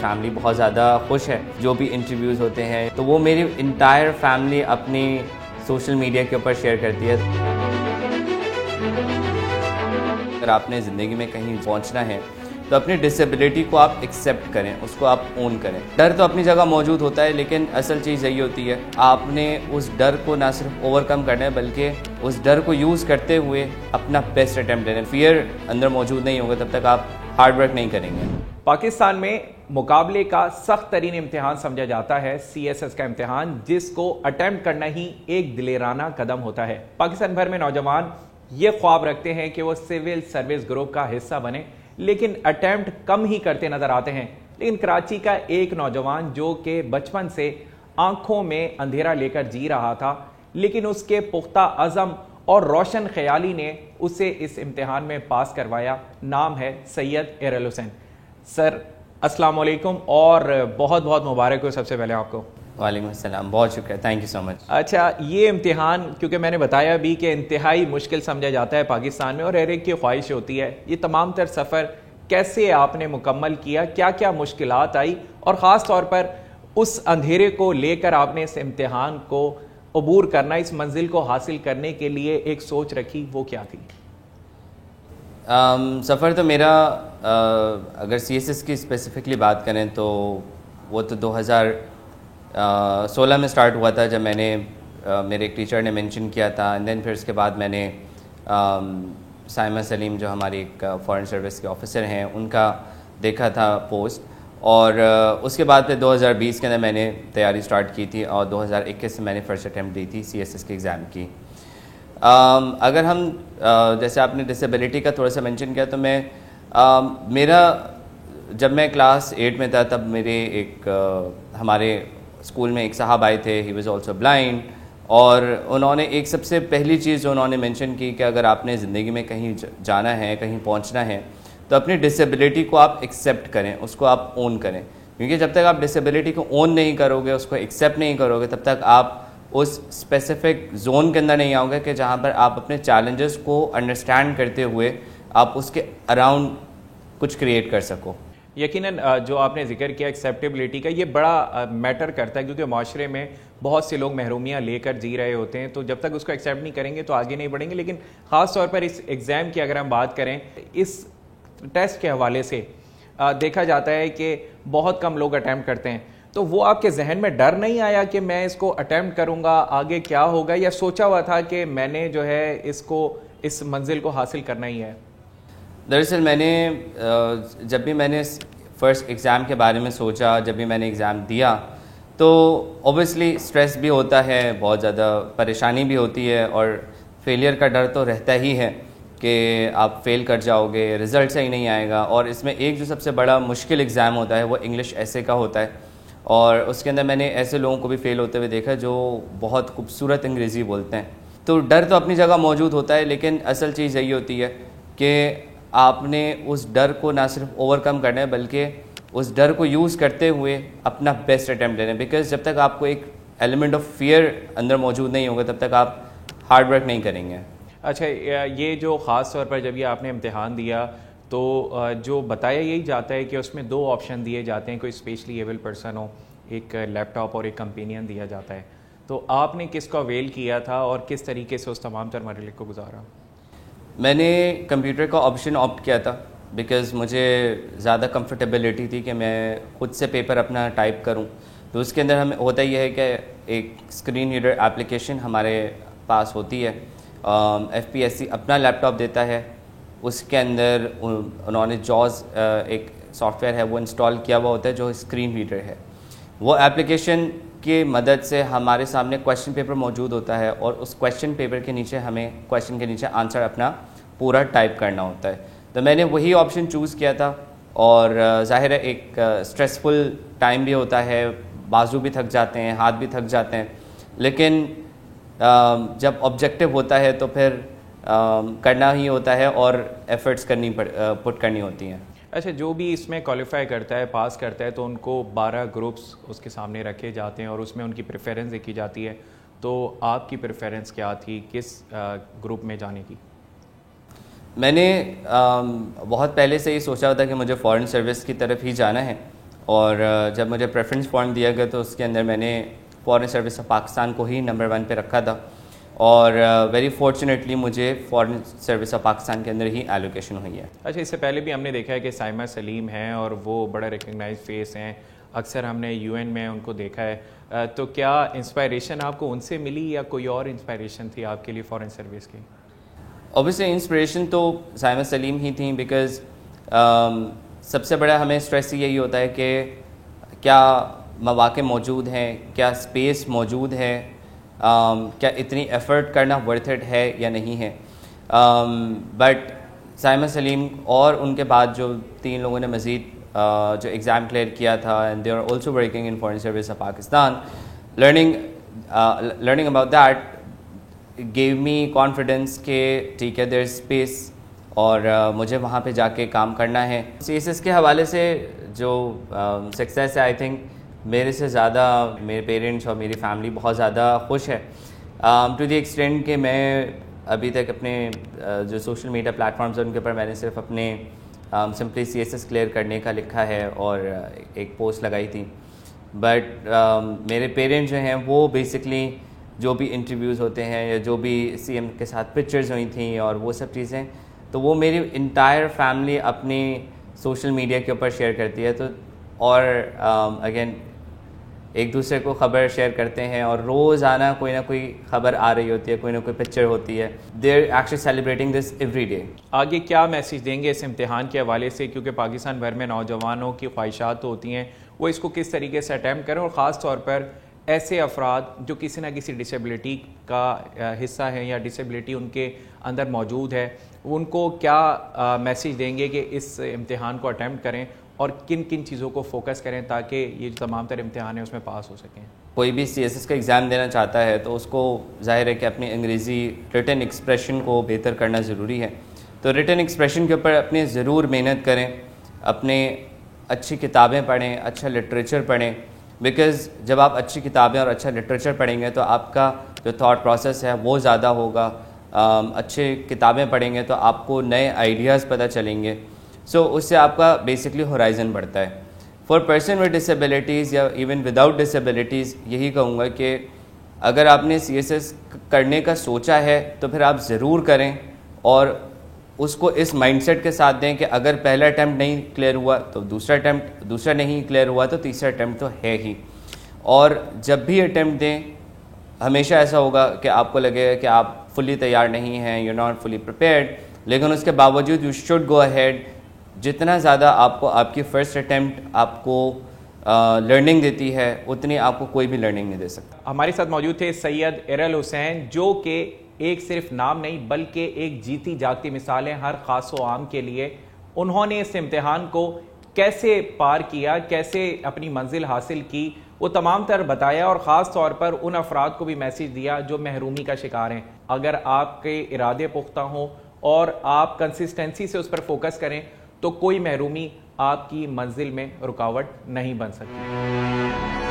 Family بہت زیادہ خوش ہے. جو بھی انٹرویوز ہوتے ہیں تو وہ میری انٹائر فیملی اپنی سوشل میڈیا کے اوپر شیئر کرتی ہے. اگر آپ نے زندگی میں کہیں پہنچنا ہے تو اپنی ڈسیبلٹی کو آپ ایکسیپٹ کریں, اس کو آپ اون کریں. ڈر تو اپنی جگہ موجود ہوتا ہے, لیکن اصل چیز یہی ہوتی ہے آپ نے اس ڈر کو نہ صرف اوور کم کرنا ہے بلکہ اس ڈر کو یوز کرتے ہوئے اپنا بیسٹ اٹیمپٹ دینا ہے. فیئر اندر موجود نہیں ہوگا تب تک آپ ہارڈ ورک نہیں کریں گے. پاکستان میں مقابلے کا سخت ترین امتحان سمجھا جاتا ہے CSS کا امتحان, جس کو اٹیمپٹ کرنا ہی ایک دلیرانہ قدم ہوتا ہے. پاکستان بھر میں نوجوان یہ خواب رکھتے ہیں کہ وہ سول سروس گروپ کا حصہ بنے, لیکن اٹیمپٹ کم ہی کرتے نظر آتے ہیں. لیکن کراچی کا ایک نوجوان جو کہ بچپن سے آنکھوں میں اندھیرا لے کر جی رہا تھا, لیکن اس کے پختہ عزم اور روشن خیالی نے اسے اس امتحان میں پاس کروایا. نام ہے سید ایرل حسین. سر السلام علیکم اور بہت بہت مبارک ہو سب سے پہلے آپ کو. وعلیکم السلام, بہت شکریہ, تھینک یو سو مچ. اچھا, یہ امتحان کیونکہ میں نے بتایا بھی کہ انتہائی مشکل سمجھا جاتا ہے پاکستان میں, اور ہر ایک کی خواہش ہوتی ہے. یہ تمام تر سفر کیسے آپ نے مکمل کیا, کیا کیا مشکلات آئی, اور خاص طور پر اس اندھیرے کو لے کر آپ نے اس امتحان کو عبور کرنا, اس منزل کو حاصل کرنے کے لیے ایک سوچ رکھی, وہ کیا تھی؟ سفر تو میرا اگر CSS کی اسپیسیفکلی بات کریں تو وہ تو 2016 میں سٹارٹ ہوا تھا, جب میں نے میرے ایک ٹیچر نے مینشن کیا تھا. اینڈ دین پھر اس کے بعد میں نے سائمہ سلیم جو ہماری ایک فارن سروس کے آفیسر ہیں ان کا دیکھا تھا پوسٹ, اور اس کے بعد پھر 2020 کے اندر میں نے تیاری سٹارٹ کی تھی, اور 2021 سے میں نے فرسٹ اٹیمپٹ دی تھی CSS کے ایگزام کی. اگر ہم جیسے آپ نے ڈسیبلٹی کا تھوڑا سا مینشن کیا, تو میں جب میں کلاس 8 میں تھا تب میرے ایک ہمارے اسکول میں ایک صاحب آئے تھے, ہی واز آلسو بلائنڈ, اور انہوں نے ایک سب سے پہلی چیز جو انہوں نے مینشن کی کہ اگر آپ نے زندگی میں کہیں جانا ہے, کہیں پہنچنا ہے, تو اپنی ڈسیبلٹی کو آپ ایکسیپٹ کریں, اس کو آپ اون کریں. کیونکہ جب تک آپ ڈسیبلٹی کو اون نہیں کرو گے, اس کو ایکسیپٹ نہیں کرو گے, تب تک آپ اس اسپیسیفک زون کے اندر نہیں آؤ گے کہ جہاں پر آپ اپنے چیلنجز کو انڈرسٹینڈ کرتے ہوئے آپ اس کے اراؤنڈ کچھ کریٹ کر سکو. یقیناً جو آپ نے ذکر کیا ایکسیپٹیبلٹی کا, یہ بڑا میٹر کرتا ہے, کیونکہ معاشرے میں بہت سے لوگ محرومیاں لے کر جی رہے ہوتے ہیں, تو جب تک اس کو ایکسیپٹ نہیں کریں گے تو آگے نہیں بڑھیں گے. لیکن خاص طور پر اس ایگزام کی اگر ہم بات کریں, اس ٹیسٹ کے حوالے سے دیکھا جاتا ہے کہ بہت کم لوگ اٹیمپٹ کرتے ہیں, تو وہ آپ کے ذہن میں ڈر نہیں آیا کہ میں اس کو اٹیمپٹ کروں گا, آگے کیا ہوگا, یا سوچا ہوا تھا کہ میں نے جو ہے اس منزل کو حاصل کرنا ہی ہے؟ دراصل میں نے جب بھی میں نے فرسٹ ایگزام کے بارے میں سوچا, جب بھی میں نے ایگزام دیا, تو اوبویسلی اسٹریس بھی ہوتا ہے, بہت زیادہ پریشانی بھی ہوتی ہے, اور فیلئر کا ڈر تو رہتا ہی ہے کہ آپ فیل کر جاؤ گے, رزلٹ صحیح نہیں آئے گا. اور اس میں ایک جو سب سے بڑا مشکل ایگزام ہوتا ہے وہ انگلش ایسے کا ہوتا ہے, اور اس کے اندر میں نے ایسے لوگوں کو بھی فیل ہوتے ہوئے دیکھا جو بہت خوبصورت انگریزی بولتے ہیں. تو ڈر تو اپنی جگہ موجود ہوتا ہے, لیکن اصل چیز یہی ہوتی ہے کہ آپ نے اس ڈر کو نہ صرف اوور کم کرنا ہے بلکہ اس ڈر کو یوز کرتے ہوئے اپنا بیسٹ اٹیمپٹ دینا ہے. بیکاز جب تک آپ کو ایک ایلیمنٹ آف فیئر اندر موجود نہیں ہوگا تب تک آپ ہارڈ ورک نہیں کریں گے. اچھا, یہ جو خاص طور پر جب یہ آپ نے امتحان دیا تو جو بتایا یہی جاتا ہے کہ اس میں 2 آپشن دیے جاتے ہیں, کوئی اسپیشلی ایبل پرسن ہو, ایک لیپ ٹاپ اور ایک کمپینین دیا جاتا ہے. تو آپ نے کس کو اویل کیا تھا اور کس طریقے سے اس تمام تر مرحلے کو گزارا؟ میں نے کمپیوٹر کا آپشن آپٹ کیا تھا, بیکاز مجھے زیادہ کمفرٹیبلٹی تھی کہ میں خود سے پیپر اپنا ٹائپ کروں. تو اس کے اندر ہمیں ہوتا یہ ہے کہ ایک اسکرین ریڈر ایپلیکیشن ہمارے پاس ہوتی ہے, FPSC اپنا لیپ ٹاپ دیتا ہے, اس کے اندر انہوں نے جاز ایک سافٹ ویئر ہے وہ انسٹال کیا ہوا ہوتا ہے جو اسکرین ریڈر ہے. وہ ایپلیکیشن کی مدد سے ہمارے سامنے کویشچن پیپر موجود ہوتا ہے, اور اس کویشچن پیپر کے نیچے ہمیں کویشچن کے نیچے آنسر اپنا پورا ٹائپ کرنا ہوتا ہے. تو میں نے وہی آپشن چوز کیا تھا, اور ظاہر ہے ایک اسٹریسفل ٹائم بھی ہوتا ہے, بازو بھی تھک جاتے ہیں, ہاتھ بھی تھک جاتے ہیں, لیکن جب آبجیکٹو ہوتا ہے تو پھر کرنا ہی ہوتا ہے اور ایفرٹس پٹ کرنی ہوتی ہیں. اچھا, جو بھی اس میں کوالیفائی کرتا ہے, پاس کرتا ہے, تو ان کو 12 گروپس اس کے سامنے رکھے جاتے ہیں اور اس میں ان کی پریفرنس دیکھی جاتی ہے. تو آپ کی پریفرنس کیا تھی, کس گروپ میں جانے کی؟ میں نے بہت پہلے سے ہی سوچا تھا کہ مجھے فارن سروس کی طرف ہی جانا ہے، اور جب مجھے پریفرنس فارم دیا گیا تو اس کے اندر میں نے فارن سروس آف پاکستان کو ہی نمبر 1 پہ رکھا تھا، اور ویری فارچونیٹلی مجھے فارن سروس آف پاکستان کے اندر ہی ایلوکیشن ہوئی ہے۔ اچھا، اس سے پہلے بھی ہم نے دیکھا ہے کہ سائمہ سلیم ہیں اور وہ بڑا ریکگنائز فیس ہیں، اکثر ہم نے UN میں ان کو دیکھا ہے، تو کیا انسپائریشن آپ کو ان سے ملی یا کوئی اور انسپائریشن تھی آپ کے لیے فارن سروس کی؟ اوبیسلی انسپریشن تو سائمہ سلیم ہی تھیں، بیکاز سب سے بڑا ہمیں اسٹریس یہی ہوتا ہے کہ کیا مواقع موجود ہیں، کیا اسپیس موجود ہے، کیا اتنی ایفرٹ کرنا ورتھ اٹ ہے یا نہیں ہے۔ بٹ سائمہ سلیم اور ان کے بعد جو 3 لوگوں نے مزید جو ایگزام کلیئر کیا تھا، and they are also working in foreign service of Pakistan, learning about that gave me confidence کہ ٹھیک ہے، دیر از اسپیس، اور مجھے وہاں پہ جا کے کام کرنا ہے۔ CSS کے حوالے سے جو سکسیس ہے، آئی تھنک میرے سے زیادہ میرے پیرنٹس اور میری فیملی بہت زیادہ خوش ہے، ٹو دی ایکسٹینٹ کہ میں ابھی تک اپنے جو سوشل میڈیا پلیٹفارمز ہیں ان کے اوپر میں نے صرف اپنے سمپلی CSS کلیئر کرنے کا لکھا ہے اور ایک پوسٹ لگائی تھی، بٹ میرے پیرنٹس جو ہیں وہ بیسکلی جو بھی انٹرویوز ہوتے ہیں یا جو بھی CM کے ساتھ پکچرز ہوئی تھیں اور وہ سب چیزیں، تو وہ میری انٹائر فیملی اپنی سوشل میڈیا کے اوپر شیئر کرتی ہے، تو اور اگین ایک دوسرے کو خبر شیئر کرتے ہیں، اور روزانہ کوئی نہ کوئی خبر آ رہی ہوتی ہے، کوئی نہ کوئی پکچر ہوتی ہے۔ They are actually celebrating this every day. آگے کیا میسیج دیں گے اس امتحان کے حوالے سے، کیونکہ پاکستان بھر میں نوجوانوں کی خواہشات ہوتی ہیں وہ اس کو کس طریقے سے اٹیمپٹ کریں، اور خاص طور پر ایسے افراد جو کسی نہ کسی ڈسیبلٹی کا حصہ ہیں یا ڈسیبلٹی ان کے اندر موجود ہے، ان کو کیا میسیج دیں گے کہ اس امتحان کو اٹیمپٹ کریں اور کن کن چیزوں کو فوکس کریں تاکہ یہ جو تمام تر امتحان ہیں اس میں پاس ہو سکیں؟ کوئی بھی CSS کا ایگزام دینا چاہتا ہے تو اس کو ظاہر ہے کہ اپنی انگریزی ریٹن ایکسپریشن کو بہتر کرنا ضروری ہے، تو ریٹن ایکسپریشن کے اوپر اپنی ضرور محنت کریں، اپنے اچھی کتابیں پڑھیں، اچھا لٹریچر پڑھیں، بیکاز جب آپ اچھی کتابیں اور اچھا لٹریچر پڑھیں گے تو آپ کا جو تھاٹ پروسیس ہے وہ زیادہ ہوگا، اچھے کتابیں پڑھیں گے تو آپ کو نئے آئیڈیاز پتہ چلیں گے، سو اس سے آپ کا بیسکلی ہورائزن بڑھتا ہے۔ فار پرسن ود ڈسیبلٹیز یا ایون وداؤٹ ڈسیبلٹیز یہی کہوں گا کہ اگر آپ نے CSS کرنے کا سوچا ہے تو پھر آپ ضرور کریں، اور اس کو اس مائنڈ سیٹ کے ساتھ دیں کہ اگر پہلا اٹیمپٹ نہیں کلیئر ہوا تو دوسرا نہیں کلیئر ہوا تو تیسرا اٹیمپٹ تو ہے ہی، اور جب بھی اٹیمپٹ دیں ہمیشہ ایسا ہوگا کہ آپ کو لگے گا کہ آپ فلی تیار نہیں ہیں، یو ناٹ فلی پریپیئرڈ، لیکن اس کے باوجود یو شوڈ گو اہیڈ۔ جتنا زیادہ آپ کو آپ کی فرسٹ اٹیمپٹ آپ کو لرننگ دیتی ہے، اتنی آپ کو کوئی بھی لرننگ نہیں دے سکتا۔ ہمارے ساتھ موجود تھے سید ارل حسین، جو کہ ایک صرف نام نہیں بلکہ ایک جیتی جاگتی مثال ہے ہر خاص و عام کے لیے۔ انہوں نے اس امتحان کو کیسے پار کیا، کیسے اپنی منزل حاصل کی، وہ تمام تر بتایا، اور خاص طور پر ان افراد کو بھی میسیج دیا جو محرومی کا شکار ہیں۔ اگر آپ کے ارادے پختہ ہوں اور آپ کنسسٹنسی سے اس پر فوکس کریں تو کوئی محرومی آپ کی منزل میں رکاوٹ نہیں بن سکتی۔